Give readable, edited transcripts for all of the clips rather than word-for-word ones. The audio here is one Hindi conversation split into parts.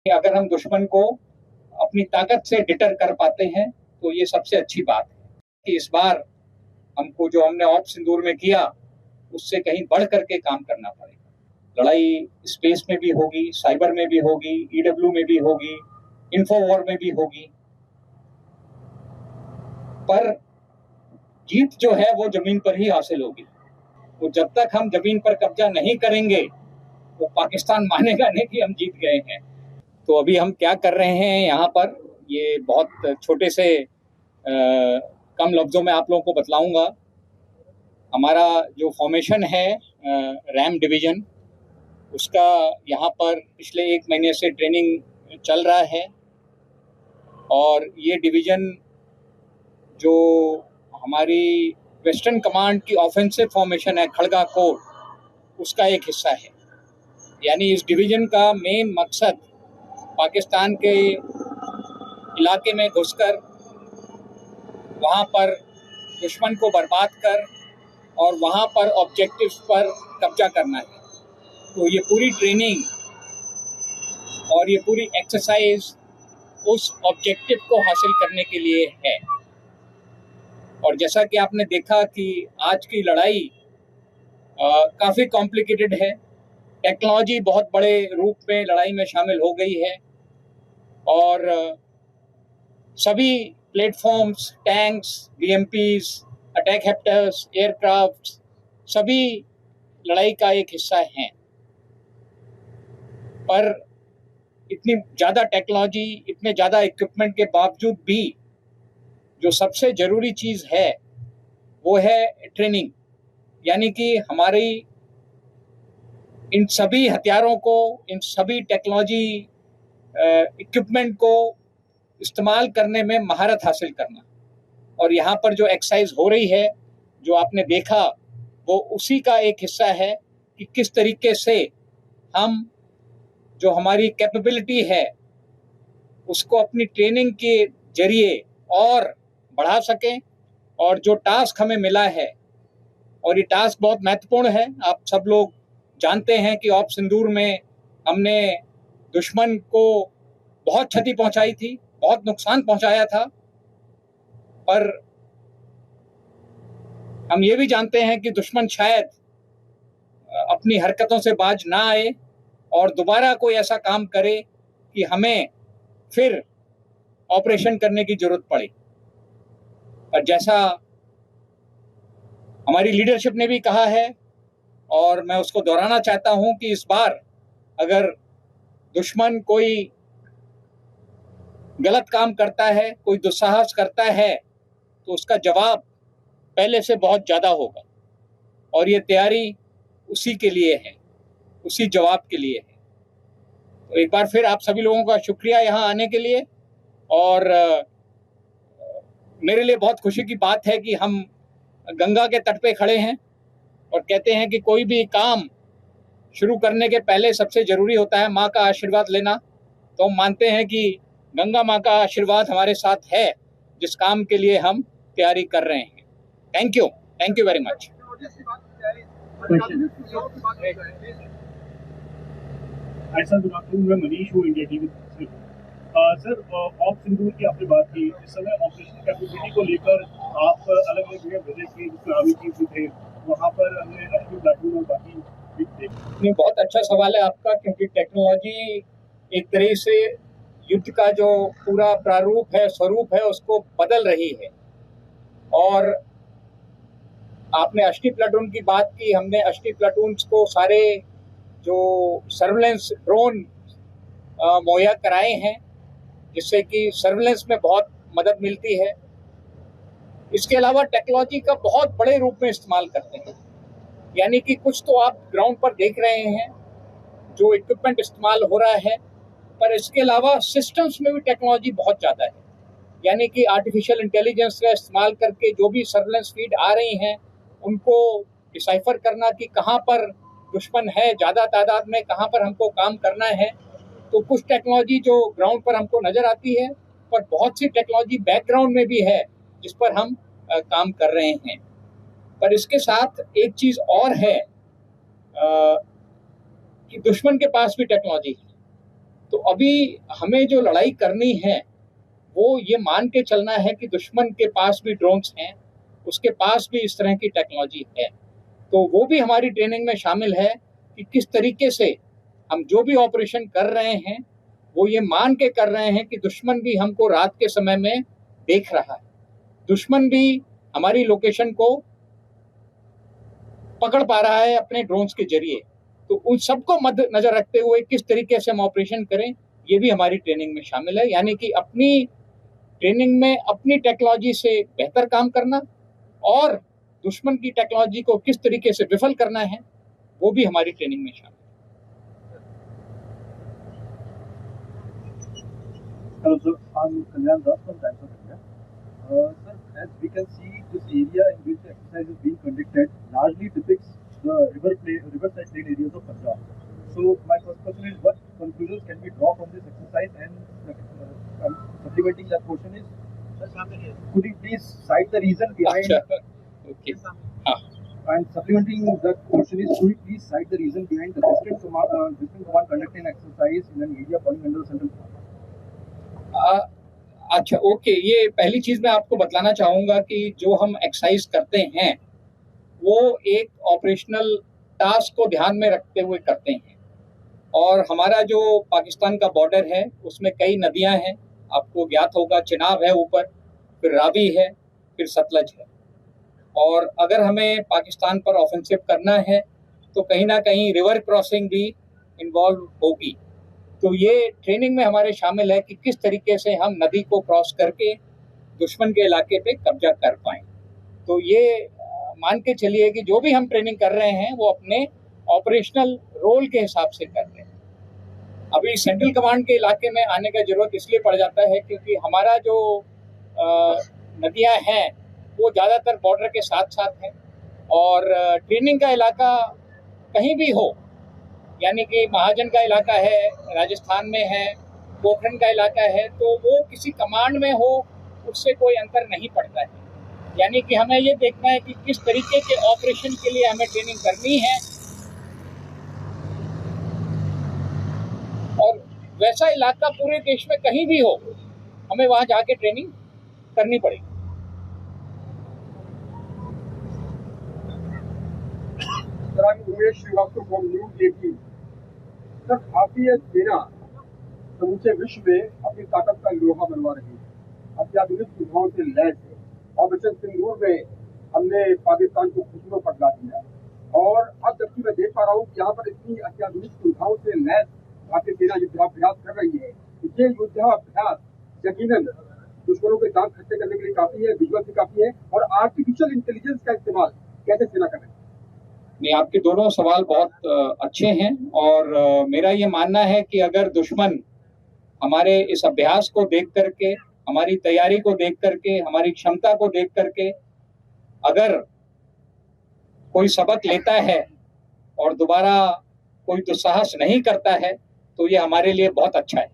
कि अगर हम दुश्मन को अपनी ताकत से डिटर कर पाते हैं तो ये सबसे अच्छी बात है कि इस बार हमको जो हमने ऑप सिंदूर में किया उससे कहीं बढ़ करके काम करना पड़ेगा। लड़ाई स्पेस में भी होगी, साइबर में भी होगी, ईडब्ल्यू में भी होगी, इन्फोवॉर में भी होगी, पर जीत जो है वो जमीन पर ही हासिल होगी। तो जब तक हम जमीन पर कब्जा नहीं करेंगे वो पाकिस्तान मानेगा नहीं कि हम जीत गए हैं। तो अभी हम क्या कर रहे हैं यहाँ पर, ये बहुत छोटे से कम लफ्जों में आप लोगों को बतलाऊंगा। हमारा जो फॉर्मेशन है रैम डिवीजन, उसका यहाँ पर पिछले 1 महीने से ट्रेनिंग चल रहा है और ये डिवीजन जो हमारी वेस्टर्न कमांड की ऑफेंसिव फॉर्मेशन है खड़गा कोर, उसका एक हिस्सा है। यानी इस डिवीजन का मेन मकसद पाकिस्तान के इलाके में घुसकर वहाँ पर दुश्मन को बर्बाद कर और वहाँ पर ऑब्जेक्टिव्स पर कब्जा करना है। तो ये पूरी ट्रेनिंग और ये पूरी एक्सरसाइज उस ऑब्जेक्टिव को हासिल करने के लिए है। और जैसा कि आपने देखा कि आज की लड़ाई काफ़ी कॉम्प्लिकेटेड है। टेक्नोलॉजी बहुत बड़े रूप में लड़ाई में शामिल हो गई है और सभी प्लेटफॉर्म्स, टैंक्स, बीएमपीज, अटैक हेप्टर्स, एयरक्राफ्ट, सभी लड़ाई का एक हिस्सा हैं। पर इतनी ज़्यादा टेक्नोलॉजी, इतने ज़्यादा इक्विपमेंट के बावजूद भी जो सबसे ज़रूरी चीज़ है वो है ट्रेनिंग। यानी कि हमारी इन सभी हथियारों को, इन सभी टेक्नोलॉजी इक्विपमेंट को इस्तेमाल करने में महारत हासिल करना। और यहाँ पर जो एक्सरसाइज हो रही है, जो आपने देखा, वो उसी का एक हिस्सा है कि किस तरीके से हम जो हमारी कैपेबिलिटी है उसको अपनी ट्रेनिंग के जरिए और बढ़ा सकें। और जो टास्क हमें मिला है, और ये टास्क बहुत महत्वपूर्ण है, आप सब लोग जानते हैं कि ऑप सिंदूर में हमने दुश्मन को बहुत क्षति पहुंचाई थी, बहुत नुकसान पहुंचाया था, पर हम ये भी जानते हैं कि दुश्मन शायद अपनी हरकतों से बाज ना आए और दोबारा कोई ऐसा काम करे कि हमें फिर ऑपरेशन करने की जरूरत पड़े। और जैसा हमारी लीडरशिप ने भी कहा है और मैं उसको दोहराना चाहता हूं कि इस बार अगर दुश्मन कोई गलत काम करता है, कोई दुस्साहस करता है, तो उसका जवाब पहले से बहुत ज़्यादा होगा। और ये तैयारी उसी के लिए है, उसी जवाब के लिए है। तो एक बार फिर आप सभी लोगों का शुक्रिया यहाँ आने के लिए। और मेरे लिए बहुत खुशी की बात है कि हम गंगा के तट पे खड़े हैं और कहते हैं कि कोई भी काम शुरू करने के पहले सबसे ज़रूरी होता है माँ का आशीर्वाद लेना। तो हम मानते हैं कि गंगा माँ का आशीर्वाद हमारे साथ है, जिस काम के लिए हम तैयारी कर रहे हैं। Thank you very much. Sir, good afternoon, मैं मनीष हूँ, इंडिया टीवी से। सर, ऑप सिंदूर की आपने बात की, इस समय ऑपरेशन कैपेबिलिटी को लेकर आप अलग अलग जगह विजिट किए, जिसमें आर्मी चीफ भी थे, वहाँ पर हमने अश्विन प्लाटून और बाकी भी थे। बहुत अच्छा सवाल है आपका, क्योंकि टेक्नोलॉजी एक तरह से युद्ध का जो पूरा प्रारूप है, स्वरूप है, उसको बदल रही है। और आपने अश्विन प्लाटून की बात की, हमने अश्विन प्लाटून को सारे जो सर्विलेंस ड्रोन मुहैया कराए हैं, जिससे कि सर्विलेंस में बहुत मदद मिलती है। इसके अलावा टेक्नोलॉजी का बहुत बड़े रूप में इस्तेमाल करते हैं। यानी कि कुछ तो आप ग्राउंड पर देख रहे हैं जो इक्विपमेंट इस्तेमाल हो रहा है, पर इसके अलावा सिस्टम्स में भी टेक्नोलॉजी बहुत ज़्यादा है। यानी कि आर्टिफिशियल इंटेलिजेंस का इस्तेमाल करके जो भी सर्विलेंस फीड आ रही हैं उनको डिसाइफर करना कि कहाँ पर दुश्मन है ज़्यादा तादाद में, कहाँ पर हमको काम करना है। तो कुछ टेक्नोलॉजी जो ग्राउंड पर हमको नज़र आती है, पर बहुत सी टेक्नोलॉजी बैकग्राउंड में भी है जिस पर हम काम कर रहे हैं। पर इसके साथ एक चीज़ और है कि दुश्मन के पास भी टेक्नोलॉजी है। तो अभी हमें जो लड़ाई करनी है वो ये मान के चलना है कि दुश्मन के पास भी ड्रोन्स हैं, उसके पास भी इस तरह की टेक्नोलॉजी है। तो वो भी हमारी ट्रेनिंग में शामिल है कि किस तरीके से हम जो भी ऑपरेशन कर रहे हैं वो ये मान के कर रहे हैं कि दुश्मन भी हमको रात के समय में देख रहा है, दुश्मन भी हमारी लोकेशन को पकड़ पा रहा है अपने ड्रोन्स के जरिए। तो उन सबको मद्देनजर रखते हुए किस तरीके से हम ऑपरेशन करें ये भी हमारी ट्रेनिंग में शामिल है, यानी कि अपनी ट्रेनिंग में अपनी टेक्नोलॉजी से बेहतर काम करना और दुश्मन की टेक्नोलॉजी को किस तरीके से विफल करना है वो भी हमारी ट्रेनिंग में शामिल है। Hello, sir. I'm Kalyan Das from Times of India. Sir, as we can see, this area in which the exercise is being conducted largely depicts the riverside plain areas of Punjab. So, my first question is, what conclusions can we draw from this exercise? And supplementing that question is, could you please cite the reason behind? Okay. And supplementing that question is, could you please cite the reason behind the Western Command conducting an exercise in an area falling under the Central Command? अच्छा, ओके। ये पहली चीज मैं आपको बतलाना चाहूंगा कि जो हम एक्सरसाइज करते हैं वो एक ऑपरेशनल टास्क को ध्यान में रखते हुए करते हैं, और हमारा जो पाकिस्तान का बॉर्डर है उसमें कई नदियां हैं, आपको ज्ञात होगा, चिनाब है ऊपर, फिर रावी है, फिर सतलज है। और अगर हमें पाकिस्तान पर ऑफेंसिव करना है तो कहीं ना कहीं रिवर क्रॉसिंग भी इन्वॉल्व होगी। तो ये ट्रेनिंग में हमारे शामिल है कि किस तरीके से हम नदी को क्रॉस करके दुश्मन के इलाके पे कब्जा कर पाएं। तो ये मान के चलिए कि जो भी हम ट्रेनिंग कर रहे हैं वो अपने ऑपरेशनल रोल के हिसाब से कर रहे हैं। अभी सेंट्रल कमांड के इलाके में आने का जरूरत इसलिए पड़ जाता है क्योंकि हमारा जो नदियां हैं वो ज़्यादातर बॉर्डर के साथ साथ हैं, और ट्रेनिंग का इलाका कहीं भी हो, यानी कि महाजन का इलाका है, राजस्थान में है, पोखरण का इलाका है, तो वो किसी कमांड में हो उससे कोई अंतर नहीं पड़ता है। यानी कि हमें ये देखना है कि किस तरीके के ऑपरेशन के लिए हमें ट्रेनिंग करनी है, और वैसा इलाका पूरे देश में कहीं भी हो हमें वहां जाके ट्रेनिंग करनी पड़ेगी। Sir, I'm Umesh Srivastava from News 18। Sir, भारतीय सेना समूचे विश्व में अपनी ताकत का लोहा बनवा रही है, अत्याधुनिक सुविधाओं से लैस है। ऑपरेशन सिंदूर में हमने पाकिस्तान को खुशबू पकड़ा दिया, और अब जबकि मैं देख पा रहा हूँ कि यहाँ पर इतनी अत्याधुनिक सुविधाओं से लैस भारतीय सेना युद्धाभ्यास कर रही है। ये युद्धाभ्यास यकीनन दुश्मनों के दांत खट्टे करने के लिए काफी है, विजुअल भी काफी है। और आर्टिफिशियल इंटेलिजेंस का इस्तेमाल कैसे सेना कर रही है? नहीं, आपके दोनों सवाल बहुत अच्छे हैं, और मेरा ये मानना है कि अगर दुश्मन हमारे इस अभ्यास को देख करके, हमारी तैयारी को देख करके, हमारी क्षमता को देख करके अगर कोई सबक लेता है और दोबारा कोई दुस्साहस नहीं करता है तो ये हमारे लिए बहुत अच्छा है।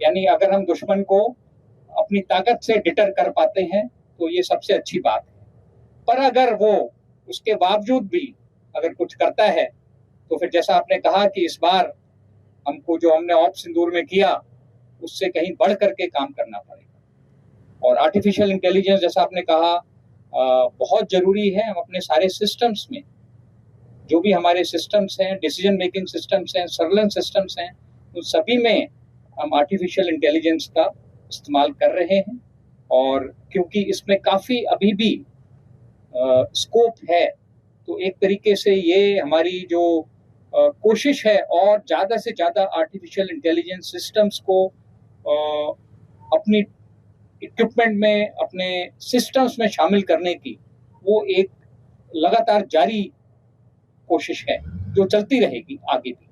यानी अगर हम दुश्मन को अपनी ताकत से डिटर कर पाते हैं तो ये सबसे अच्छी बात है। पर अगर वो उसके बावजूद भी अगर कुछ करता है तो फिर जैसा आपने कहा कि इस बार हमको जो हमने ऑप सिंदूर में किया उससे कहीं बढ़ करके काम करना पड़ेगा। और आर्टिफिशियल इंटेलिजेंस जैसा आपने कहा बहुत जरूरी है। हम अपने सारे सिस्टम्स में, जो भी हमारे सिस्टम्स हैं, डिसीजन मेकिंग सिस्टम्स हैं, सर्वेलेंस सिस्टम्स हैं, उन सभी में हम आर्टिफिशियल इंटेलिजेंस का इस्तेमाल कर रहे हैं। और क्योंकि इसमें काफ़ी अभी भी स्कोप है, तो एक तरीके से ये हमारी जो कोशिश है और ज़्यादा से ज़्यादा आर्टिफिशियल इंटेलिजेंस सिस्टम्स को अपनी इक्विपमेंट में, अपने सिस्टम्स में शामिल करने की, वो एक लगातार जारी कोशिश है जो चलती रहेगी आगे भी।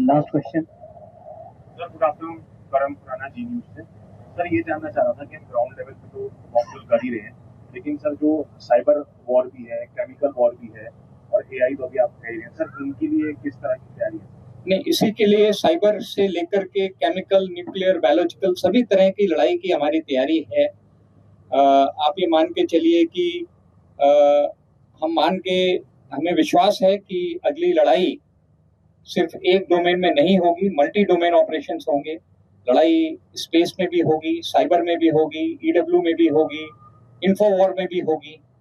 Last question sir, good afternoon, करम खुराना, जी न्यूज से। सर, ये जानना चाह रहा था कि हम ग्राउंड लेवल पे तो मॉकड्रिल कर ही रहे हैं, लेकिन सर जो साइबर वॉर भी है, केमिकल वॉर भी है, और एआई तो अभी आप कह रहे हैं, सर इनके लिए किस तरह की तैयारी है? नहीं, इसी के लिए साइबर से लेकर के केमिकल, न्यूक्लियर, बायोलॉजिकल सभी तरह की लड़ाई की हमारी तैयारी है। आप ये मान के चलिए कि हमें विश्वास है कि अगली लड़ाई सिर्फ एक डोमेन में नहीं होगी, मल्टी डोमेन ऑपरेशंस होंगे। लड़ाई स्पेस में भी होगी, साइबर में भी होगी, ईडब्ल्यू में भी होगी, इन्फो वॉर में भी होगी।